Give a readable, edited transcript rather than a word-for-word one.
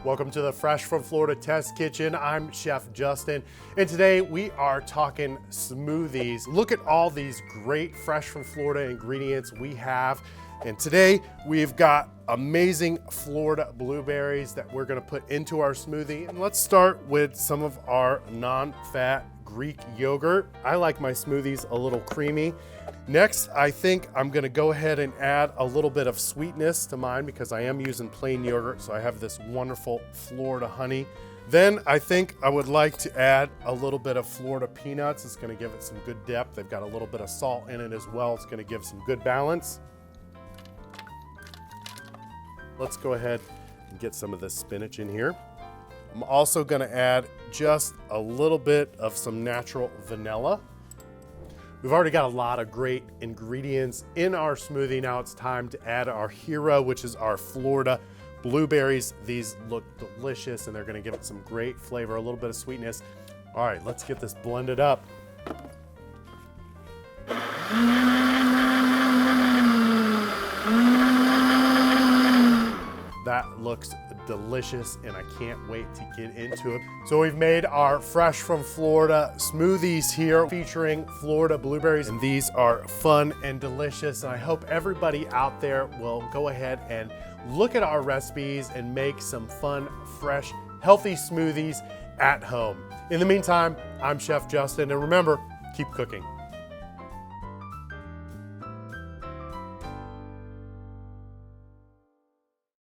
Welcome to the Fresh from Florida Test Kitchen. I'm Chef Justin, and today we are talking smoothies. Look at all these great Fresh from Florida ingredients we have. And today we've got amazing Florida blueberries that we're gonna put into our smoothie. And let's start with some of our non-fat Greek yogurt. I like my smoothies a little creamy. Next, I think I'm gonna go ahead and add a little bit of sweetness to mine because I am using plain yogurt, so I have this wonderful Florida honey. Then I think I would like to add a little bit of Florida peanuts. It's gonna give it some good depth. They've got a little bit of salt in it as well. It's gonna give some good balance. Let's go ahead and get some of this spinach in here. I'm also gonna add just a little bit of some natural vanilla. We've already got a lot of great ingredients in our smoothie. Now it's time to add our hero, which is our Florida blueberries. These look delicious and they're gonna give it some great flavor, a little bit of sweetness. All right, let's get this blended up. That looks delicious and I can't wait to get into it. So we've made our Fresh from Florida smoothies here featuring Florida blueberries, and these are fun and delicious. And I hope everybody out there will go ahead and look at our recipes and make some fun, fresh, healthy smoothies at home. In the meantime, I'm Chef Justin, and remember, keep cooking.